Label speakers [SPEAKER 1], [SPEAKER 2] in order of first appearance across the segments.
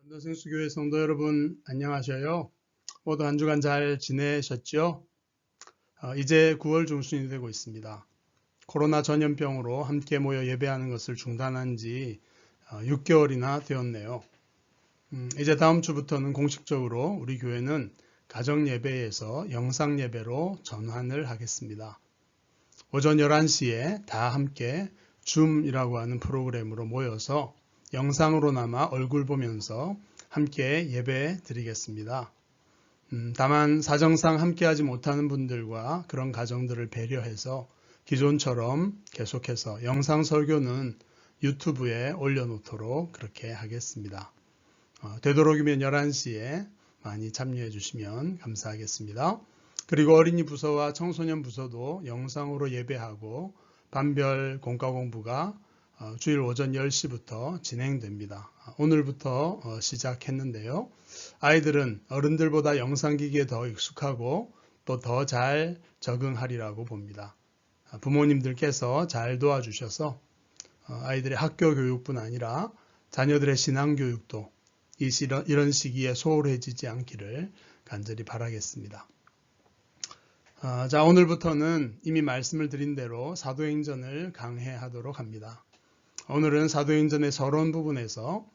[SPEAKER 1] 전도생수교회 성도 여러분 안녕하셔요. 모두 한 주간 잘 지내셨죠? 이제 9월 중순이 되고 있습니다. 코로나 전염병으로 함께 모여 예배하는 것을 중단한 지 6개월이나 되었네요. 이제 다음 주부터는 공식적으로 우리 교회는 가정 예배에서 영상 예배로 전환을 하겠습니다. 오전 11시에 다 함께 줌이라고 하는 프로그램으로 모여서 영상으로나마 얼굴 보면서 함께 예배 드리겠습니다. 다만 사정상 함께하지 못하는 분들과 그런 가정들을 배려해서 기존처럼 계속해서 영상 설교는 유튜브에 올려놓도록 그렇게 하겠습니다. 되도록이면 11시에 많이 참여해 주시면 감사하겠습니다. 그리고 어린이 부서와 청소년 부서도 영상으로 예배하고 반별 공과 공부가 주일 오전 10시부터 진행됩니다. 오늘부터 시작했는데요. 아이들은 어른들보다 영상기기에 더 익숙하고 또 더 잘 적응하리라고 봅니다. 부모님들께서 잘 도와주셔서 아이들의 학교 교육뿐 아니라 자녀들의 신앙 교육도 이런 시기에 소홀해지지 않기를 간절히 바라겠습니다. 자, 오늘부터는 이미 말씀을 드린 대로 사도행전을 강해하도록 합니다. 오늘은 사도행전의 서론 부분에서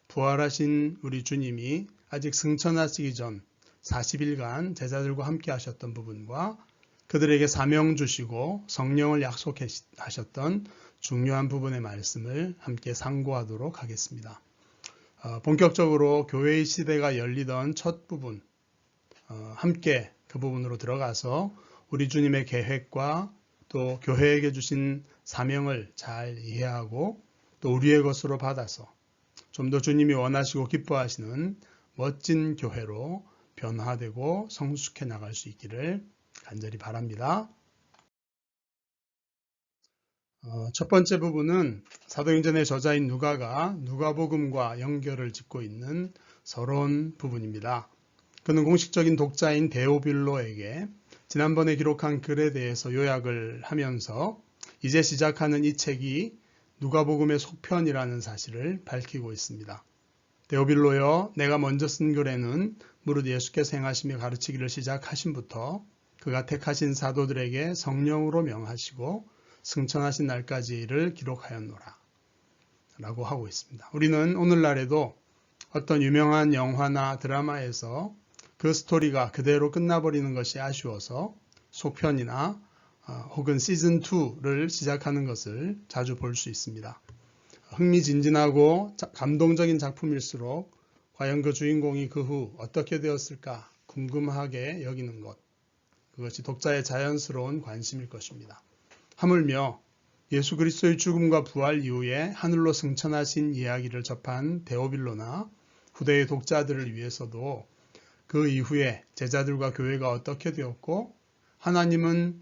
[SPEAKER 1] 부활하신 우리 주님이 아직 승천하시기 전 40일간 제자들과 함께 하셨던 부분과 그들에게 사명 주시고 성령을 약속하셨던 중요한 부분의 말씀을 함께 상고하도록 하겠습니다. 본격적으로 교회의 시대가 열리던 첫 부분, 함께 그 부분으로 들어가서 우리 주님의 계획과 또 교회에게 주신 사명을 잘 이해하고 또 우리의 것으로 받아서 좀 더 주님이 원하시고 기뻐하시는 멋진 교회로 변화되고 성숙해 나갈 수 있기를 간절히 바랍니다. 첫 번째 부분은 사도행전의 저자인 누가가 누가복음과 연결을 짓고 있는 서론 부분입니다. 그는 공식적인 독자인 데오빌로에게 지난번에 기록한 글에 대해서 요약을 하면서 이제 시작하는 이 책이 누가복음의 속편이라는 사실을 밝히고 있습니다. 데오빌로여, 내가 먼저 쓴 글에는 무릇 예수께서 행하시며 가르치기를 시작하신부터 그가 택하신 사도들에게 성령으로 명하시고 승천하신 날까지의 일을 기록하였노라 라고 하고 있습니다. 우리는 오늘날에도 어떤 유명한 영화나 드라마에서 그 스토리가 그대로 끝나버리는 것이 아쉬워서 속편이나 혹은 시즌2를 시작하는 것을 자주 볼 수 있습니다. 흥미진진하고 감동적인 작품일수록 과연 그 주인공이 그 후 어떻게 되었을까 궁금하게 여기는 것, 그것이 독자의 자연스러운 관심일 것입니다. 하물며 예수 그리스도의 죽음과 부활 이후에 하늘로 승천하신 이야기를 접한 데오빌로나 후대의 독자들을 위해서도 그 이후에 제자들과 교회가 어떻게 되었고 하나님은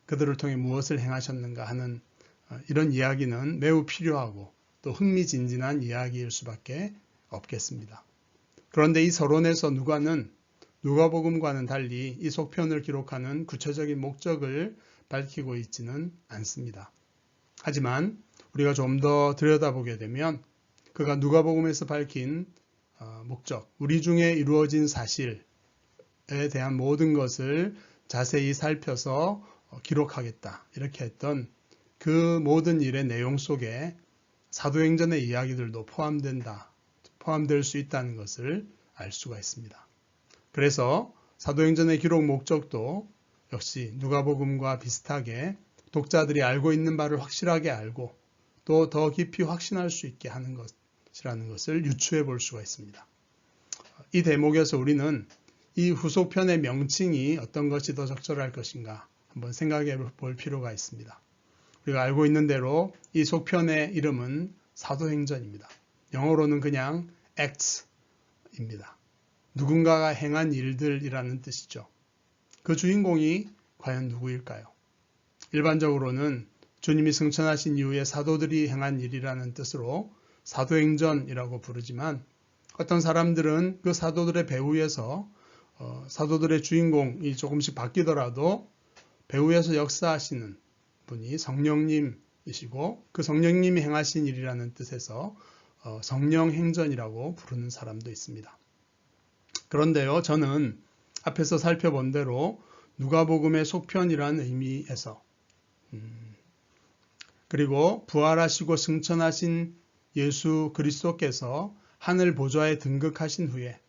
[SPEAKER 1] 그들을 통해 무엇을 행하셨는가 하는 이런 이야기는 매우 필요하고 또 흥미진진한 이야기일 수밖에 없겠습니다. 그런데 이 서론에서 누가는 누가복음과는 달리 이 속편을 기록하는 구체적인 목적을 밝히고 있지는 않습니다. 하지만 우리가 좀 더 들여다보게 되면 그가 누가복음에서 밝힌 목적, 우리 중에 이루어진 사실에 대한 모든 것을 자세히 살펴서 기록하겠다 이렇게 했던 그 모든 일의 내용 속에 사도행전의 이야기들도 포함될 수 있다는 것을 알 수가 있습니다. 그래서 사도행전의 기록 목적도 역시 누가복음과 비슷하게 독자들이 알고 있는 바를 확실하게 알고 또 더 깊이 확신할 수 있게 하는 것이라는 것을 유추해 볼 수가 있습니다. 이 대목에서 우리는 이 후속편의 명칭이 어떤 것이 더 적절할 것인가 한번 생각해 볼 필요가 있습니다. 우리가 알고 있는 대로 이 속편의 이름은 사도행전입니다. 영어로는 그냥 Acts입니다. 누군가가 행한 일들이라는 뜻이죠. 그 주인공이 과연 누구일까요? 일반적으로는 주님이 승천하신 이후에 사도들이 행한 일이라는 뜻으로 사도행전이라고 부르지만 어떤 사람들은 그 사도들의 배후에서 사도들의 주인공이 조금씩 바뀌더라도 배후에서 역사하시는 분이 성령님이시고 그 성령님이 행하신 일이라는 뜻에서 성령 행전이라고 부르는 사람도 있습니다. 그런데요, 저는 앞에서 살펴본 대로 누가복음의 속편이라는 의미에서 그리고 부활하시고 승천하신 예수 그리스도께서 하늘 보좌에 등극하신 후에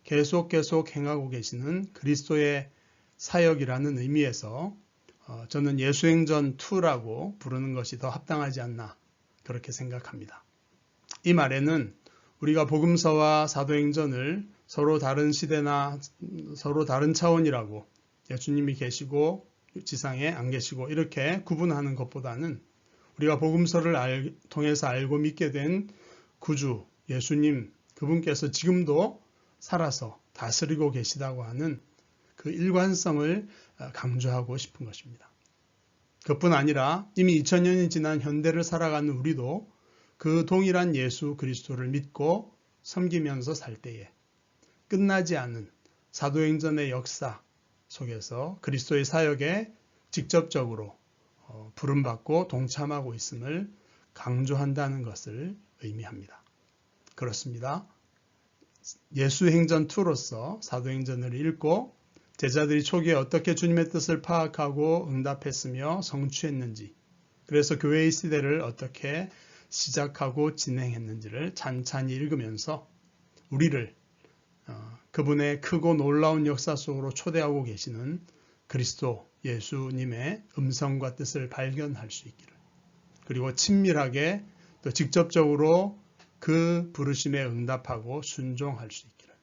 [SPEAKER 1] 계속 행하고 계시는 그리스도의 사역이라는 의미에서 저는 예수행전 2라고 부르는 것이 더 합당하지 않나 그렇게 생각합니다. 이 말에는 우리가 복음서와 사도행전을 서로 다른 시대나 서로 다른 차원이라고 예수님이 계시고 지상에 안 계시고 이렇게 구분하는 것보다는 우리가 복음서를 통해서 알고 믿게 된 구주 예수님 그분께서 지금도 살아서 다스리고 계시다고 하는 그 일관성을 강조하고 싶은 것입니다. 그뿐 아니라 이미 2000년이 지난 현대를 살아가는 우리도 그 동일한 예수 그리스도를 믿고 섬기면서 살 때에 끝나지 않은 사도행전의 역사 속에서 그리스도의 사역에 직접적으로 부름받고 동참하고 있음을 강조한다는 것을 의미합니다. 그렇습니다. 예수행전 2로서 사도행전을 읽고 제자들이 초기에 어떻게 주님의 뜻을 파악하고 응답했으며 성취했는지, 그래서 교회의 시대를 어떻게 시작하고 진행했는지를 찬찬히 읽으면서 우리를 그분의 크고 놀라운 역사 속으로 초대하고 계시는 그리스도 예수님의 음성과 뜻을 발견할 수 있기를, 그리고 친밀하게 또 직접적으로 그 부르심에 응답하고 순종할 수 있기를,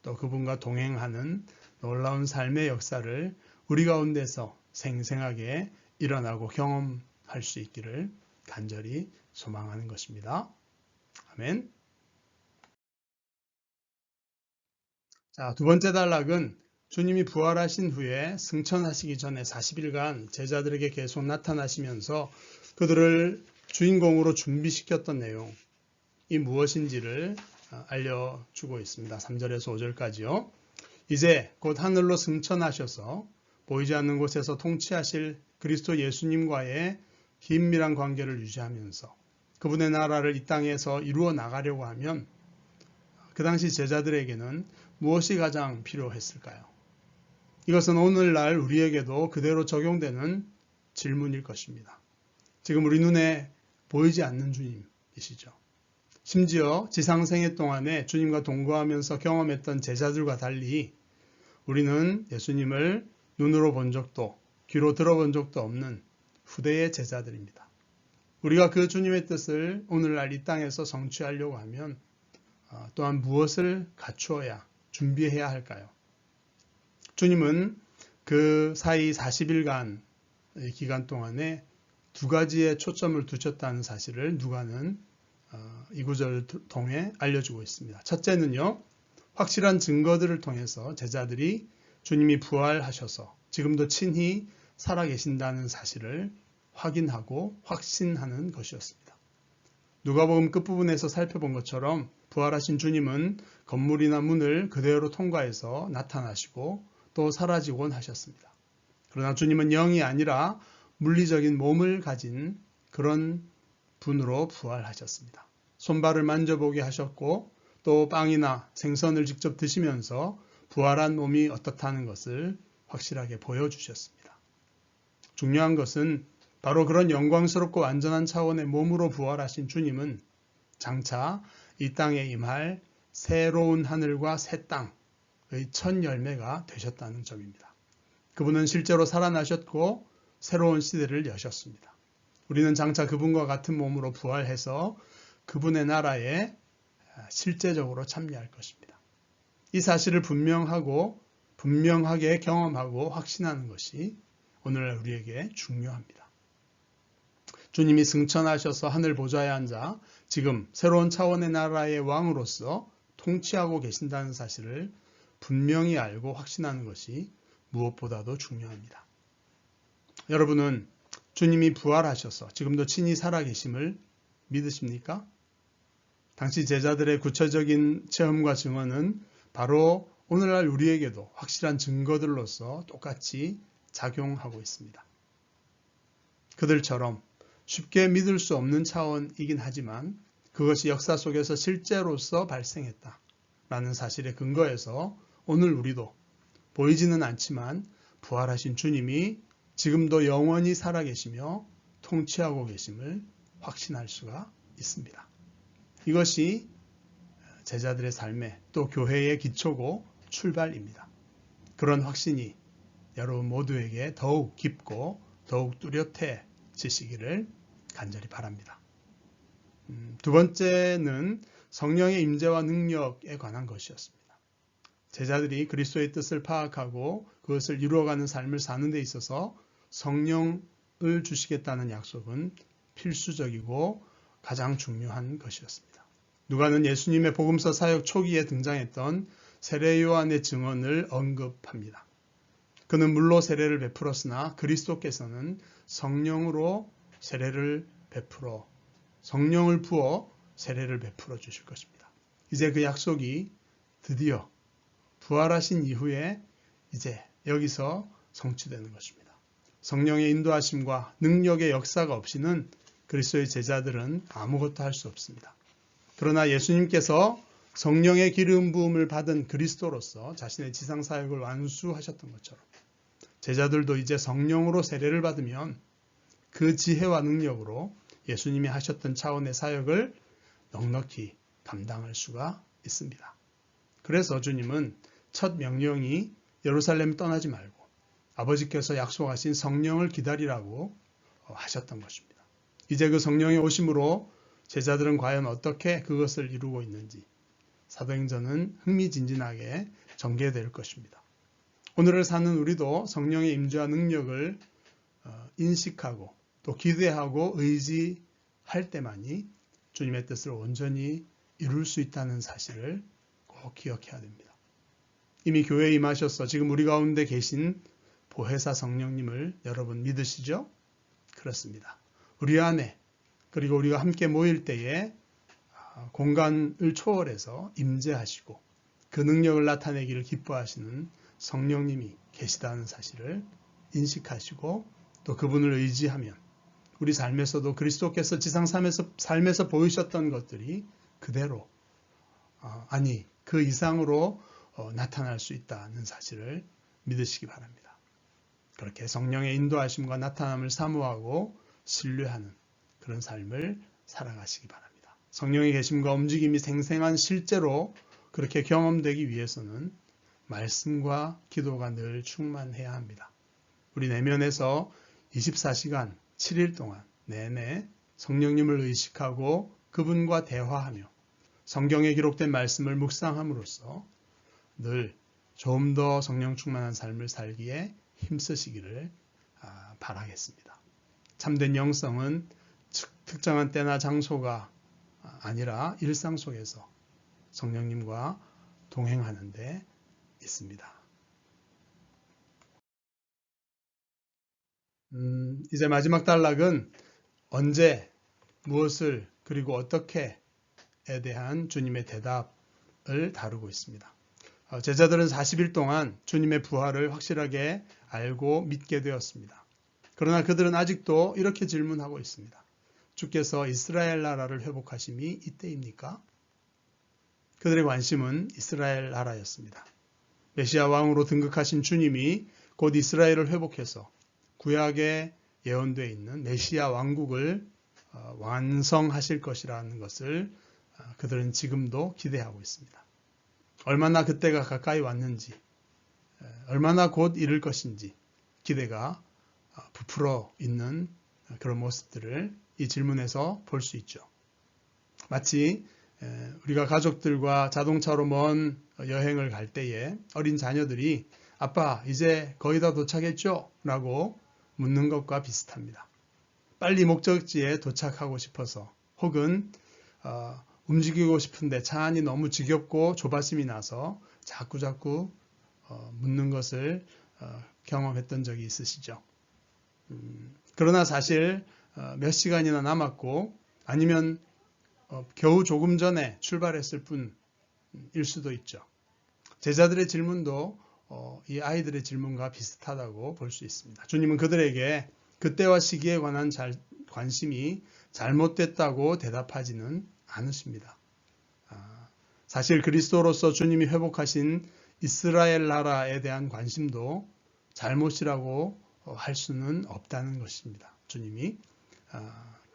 [SPEAKER 1] 또 그분과 동행하는 놀라운 삶의 역사를 우리 가운데서 생생하게 일어나고 경험할 수 있기를 간절히 소망하는 것입니다. 아멘. 자, 두 번째 단락은 주님이 부활하신 후에 승천하시기 전에 40일간 제자들에게 계속 나타나시면서 그들을 주인공으로 준비시켰던 내용이 무엇인지를 알려주고 있습니다. 3절에서 5절까지요. 이제 곧 하늘로 승천하셔서 보이지 않는 곳에서 통치하실 그리스도 예수님과의 긴밀한 관계를 유지하면서 그분의 나라를 이 땅에서 이루어 나가려고 하면 그 당시 제자들에게는 무엇이 가장 필요했을까요? 이것은 오늘날 우리에게도 그대로 적용되는 질문일 것입니다. 지금 우리 눈에 보이지 않는 주님이시죠. 심지어 지상생애 동안에 주님과 동거하면서 경험했던 제자들과 달리 우리는 예수님을 눈으로 본 적도 귀로 들어본 적도 없는 후대의 제자들입니다. 우리가 그 주님의 뜻을 오늘날 이 땅에서 성취하려고 하면 또한 무엇을 갖추어야 준비해야 할까요? 주님은 그 사이 40일간의 기간 동안에 두 가지의 초점을 두셨다는 사실을 누가는 이 구절을 통해 알려주고 있습니다. 첫째는요, 확실한 증거들을 통해서 제자들이 주님이 부활하셔서 지금도 친히 살아계신다는 사실을 확인하고 확신하는 것이었습니다. 누가복음 끝부분에서 살펴본 것처럼 부활하신 주님은 건물이나 문을 그대로 통과해서 나타나시고 또 사라지곤 하셨습니다. 그러나 주님은 영이 아니라 물리적인 몸을 가진 그런 분으로 부활하셨습니다. 손발을 만져보게 하셨고 또 빵이나 생선을 직접 드시면서 부활한 몸이 어떻다는 것을 확실하게 보여주셨습니다. 중요한 것은 바로 그런 영광스럽고 완전한 차원의 몸으로 부활하신 주님은 장차 이 땅에 임할 새로운 하늘과 새 땅의 첫 열매가 되셨다는 점입니다. 그분은 실제로 살아나셨고 새로운 시대를 여셨습니다. 우리는 장차 그분과 같은 몸으로 부활해서 그분의 나라에 실제적으로 참여할 것입니다. 이 사실을 분명하게 경험하고 확신하는 것이 오늘날 우리에게 중요합니다. 주님이 승천하셔서 하늘 보좌에 앉아 지금 새로운 차원의 나라의 왕으로서 통치하고 계신다는 사실을 분명히 알고 확신하는 것이 무엇보다도 중요합니다. 여러분은 주님이 부활하셔서 지금도 친히 살아계심을 믿으십니까? 당시 제자들의 구체적인 체험과 증언은 바로 오늘날 우리에게도 확실한 증거들로서 똑같이 작용하고 있습니다. 그들처럼 쉽게 믿을 수 없는 차원이긴 하지만 그것이 역사 속에서 실제로서 발생했다라는 사실에 근거해서 오늘 우리도 보이지는 않지만 부활하신 주님이 지금도 영원히 살아계시며 통치하고 계심을 확신할 수가 있습니다. 이것이 제자들의 삶에 또 교회의 기초고 출발입니다. 그런 확신이 여러분 모두에게 더욱 깊고 더욱 뚜렷해지시기를 간절히 바랍니다. 두 번째는 성령의 임재와 능력에 관한 것이었습니다. 제자들이 그리스도의 뜻을 파악하고 그것을 이루어가는 삶을 사는 데 있어서 성령을 주시겠다는 약속은 필수적이고 가장 중요한 것이었습니다. 누가는 예수님의 복음서 사역 초기에 등장했던 세례 요한의 증언을 언급합니다. 그는 물로 세례를 베풀었으나 그리스도께서는 성령으로 세례를 베풀어 성령을 부어 세례를 베풀어 주실 것입니다. 이제 그 약속이 드디어 부활하신 이후에 이제 여기서 성취되는 것입니다. 성령의 인도하심과 능력의 역사가 없이는 그리스도의 제자들은 아무것도 할 수 없습니다. 그러나 예수님께서 성령의 기름 부음을 받은 그리스도로서 자신의 지상 사역을 완수하셨던 것처럼 제자들도 이제 성령으로 세례를 받으면 그 지혜와 능력으로 예수님이 하셨던 차원의 사역을 넉넉히 감당할 수가 있습니다. 그래서 주님은 첫 명령이 예루살렘 떠나지 말고 아버지께서 약속하신 성령을 기다리라고 하셨던 것입니다. 이제 그 성령의 오심으로 제자들은 과연 어떻게 그것을 이루고 있는지 사도행전은 흥미진진하게 전개될 것입니다. 오늘을 사는 우리도 성령의 임재와 능력을 인식하고 또 기대하고 의지할 때만이 주님의 뜻을 온전히 이룰 수 있다는 사실을 꼭 기억해야 됩니다. 이미 교회에 임하셔서 지금 우리 가운데 계신 보혜사 성령님을 여러분 믿으시죠? 그렇습니다. 우리 안에 그리고 우리가 함께 모일 때에 공간을 초월해서 임재하시고 그 능력을 나타내기를 기뻐하시는 성령님이 계시다는 사실을 인식하시고 또 그분을 의지하면 우리 삶에서도 그리스도께서 지상 삶에서 보이셨던 것들이 그대로 아니 그 이상으로 나타날 수 있다는 사실을 믿으시기 바랍니다. 그렇게 성령의 인도하심과 나타남을 사모하고 신뢰하는 그런 삶을 살아가시기 바랍니다. 성령의 계심과 움직임이 생생한 실제로 그렇게 경험되기 위해서는 말씀과 기도가 늘 충만해야 합니다. 우리 내면에서 24시간 7일 동안 내내 성령님을 의식하고 그분과 대화하며 성경에 기록된 말씀을 묵상함으로써 늘 좀 더 성령 충만한 삶을 살기에 힘쓰시기를 바라겠습니다. 참된 영성은 특정한 때나 장소가 아니라 일상 속에서 성령님과 동행하는 데 있습니다. 이제 마지막 단락은 언제, 무엇을, 그리고 어떻게에 대한 주님의 대답을 다루고 있습니다. 제자들은 40일 동안 주님의 부활을 확실하게 알고 믿게 되었습니다. 그러나 그들은 아직도 이렇게 질문하고 있습니다. 주께서 이스라엘 나라를 회복하심이 이때입니까? 그들의 관심은 이스라엘 나라였습니다. 메시아 왕으로 등극하신 주님이 곧 이스라엘을 회복해서 구약에 예언되어 있는 메시아 왕국을 완성하실 것이라는 것을 그들은 지금도 기대하고 있습니다. 얼마나 그때가 가까이 왔는지, 얼마나 곧 이룰 것인지 기대가 부풀어 있는 그런 모습들을 이 질문에서 볼 수 있죠. 마치 우리가 가족들과 자동차로 먼 여행을 갈 때에 어린 자녀들이 아빠 이제 거의 다 도착했죠? 라고 묻는 것과 비슷합니다. 빨리 목적지에 도착하고 싶어서 혹은 움직이고 싶은데 차 안이 너무 지겹고 조바심이 나서 자꾸 묻는 것을 경험했던 적이 있으시죠. 그러나 사실 몇 시간이나 남았고 아니면 겨우 조금 전에 출발했을 뿐일 수도 있죠. 제자들의 질문도 이 아이들의 질문과 비슷하다고 볼 수 있습니다. 주님은 그들에게 그때와 시기에 관한 관심이 잘못됐다고 대답하지는 않으십니다. 사실 그리스도로서 주님이 회복하신 이스라엘 나라에 대한 관심도 잘못이라고 할 수는 없다는 것입니다. 주님이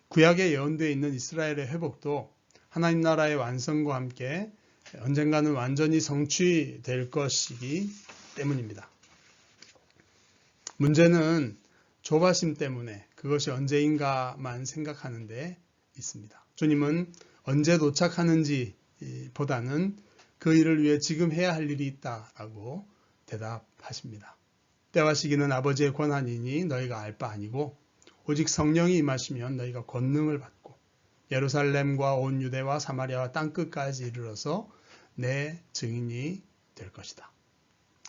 [SPEAKER 1] 구약에 예언되어 있는 이스라엘의 회복도 하나님 나라의 완성과 함께 언젠가는 완전히 성취될 것이기 때문입니다. 문제는 조바심 때문에 그것이 언제인가만 생각하는 데 있습니다. 주님은 언제 도착하는지 보다는 그 일을 위해 지금 해야 할 일이 있다라고 대답하십니다. 때와 시기는 아버지의 권한이니 너희가 알 바 아니고 오직 성령이 임하시면 너희가 권능을 받고 예루살렘과 온 유대와 사마리아와 땅끝까지 이르러서 내 증인이 될 것이다.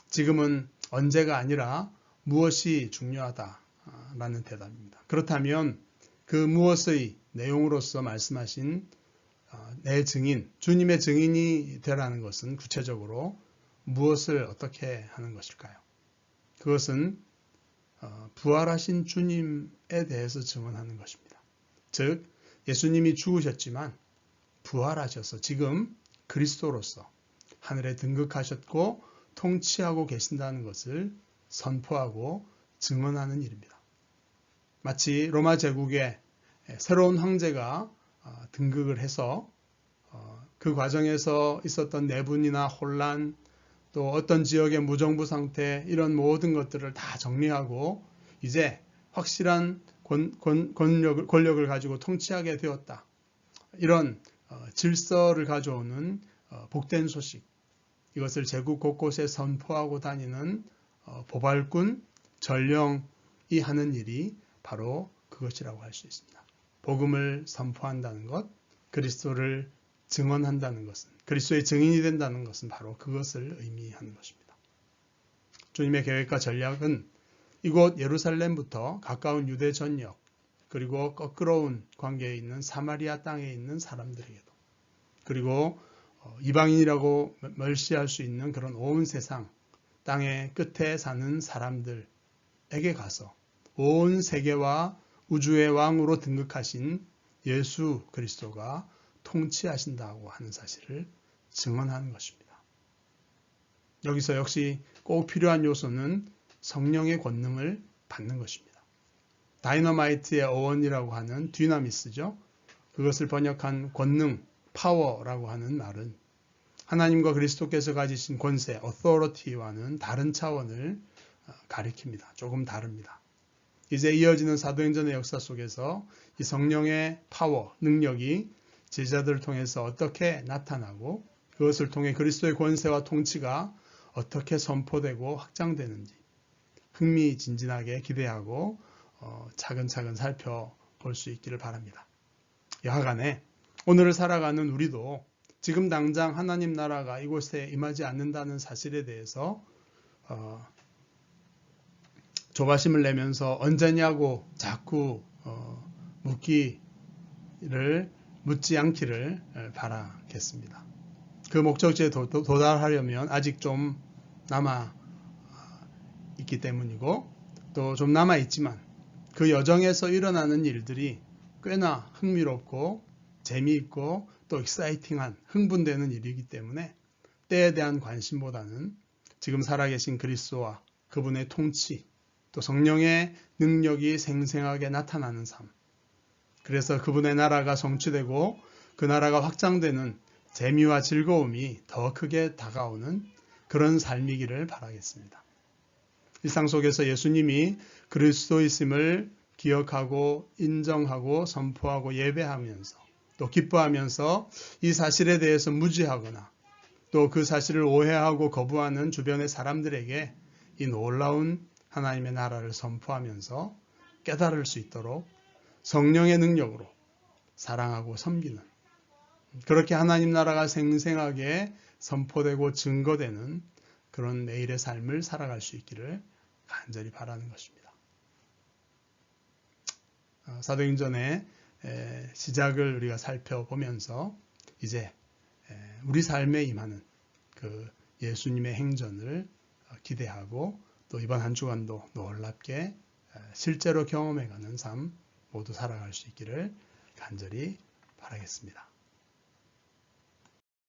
[SPEAKER 1] 지금은 언제가 아니라 무엇이 중요하다라는 대답입니다. 그렇다면 그 무엇의 내용으로서 말씀하신 내 증인, 주님의 증인이 되라는 것은 구체적으로 무엇을 어떻게 하는 것일까요? 그것은 부활하신 주님에 대해서 증언하는 것입니다. 즉 예수님이 죽으셨지만 부활하셔서 지금 그리스도로서 하늘에 등극하셨고 통치하고 계신다는 것을 선포하고 증언하는 일입니다. 마치 로마 제국의 새로운 황제가 등극을 해서 그 과정에서 있었던 내분이나 혼란, 또 어떤 지역의 무정부 상태, 이런 모든 것들을 다 정리하고 이제 확실한 권력을 가지고 통치하게 되었다. 이런 질서를 가져오는 복된 소식, 이것을 제국 곳곳에 선포하고 다니는 보발군, 전령이 하는 일이 바로 그것이라고 할 수 있습니다. 복음을 선포한다는 것, 그리스도를 증언한다는 것은, 그리스도의 증인이 된다는 것은 바로 그것을 의미하는 것입니다. 주님의 계획과 전략은 이곳 예루살렘부터 가까운 유대 전역, 그리고 거끄러운 관계에 있는 사마리아 땅에 있는 사람들에게도, 그리고 이방인이라고 멸시할 수 있는 그런 온 세상, 땅의 끝에 사는 사람들에게 가서 온 세계와 우주의 왕으로 등극하신 예수 그리스도가 통치하신다고 하는 사실을 증언하는 것입니다. 여기서 역시 꼭 필요한 요소는 성령의 권능을 받는 것입니다. 다이너마이트의 어원이라고 하는 뒤나미스죠. 그것을 번역한 권능, 파워라고 하는 말은 하나님과 그리스도께서 가지신 권세, authority와는 다른 차원을 가리킵니다. 조금 다릅니다. 이제 이어지는 사도행전의 역사 속에서 이 성령의 파워, 능력이 제자들을 통해서 어떻게 나타나고 그것을 통해 그리스도의 권세와 통치가 어떻게 선포되고 확장되는지 흥미진진하게 기대하고 차근차근 살펴볼 수 있기를 바랍니다. 여하간에 오늘을 살아가는 우리도 지금 당장 하나님 나라가 이곳에 임하지 않는다는 사실에 대해서 조바심을 내면서 언제냐고 자꾸 묻지 않기를 바라겠습니다. 그 목적지에 도달하려면 아직 좀 남아 있기 때문이고 또 좀 남아 있지만 그 여정에서 일어나는 일들이 꽤나 흥미롭고 재미있고 또 익사이팅한 흥분되는 일이기 때문에 때에 대한 관심보다는 지금 살아계신 그리스도와 그분의 통치 또 성령의 능력이 생생하게 나타나는 삶, 그래서 그분의 나라가 성취되고 그 나라가 확장되는 재미와 즐거움이 더 크게 다가오는 그런 삶이기를 바라겠습니다. 일상 속에서 예수님이 그리스도이심을 기억하고 인정하고 선포하고 예배하면서 또 기뻐하면서 이 사실에 대해서 무지하거나 또 그 사실을 오해하고 거부하는 주변의 사람들에게 이 놀라운 하나님의 나라를 선포하면서 깨달을 수 있도록 성령의 능력으로 사랑하고 섬기는, 그렇게 하나님 나라가 생생하게 선포되고 증거되는 그런 매일의 삶을 살아갈 수 있기를 간절히 바라는 것입니다. 사도행전의 시작을 우리가 살펴보면서 이제 우리 삶에 임하는 그 예수님의 행전을 기대하고 또 이번 한 주간도 놀랍게 실제로 경험해가는 삶 모두 살아갈 수 있기를 간절히 바라겠습니다.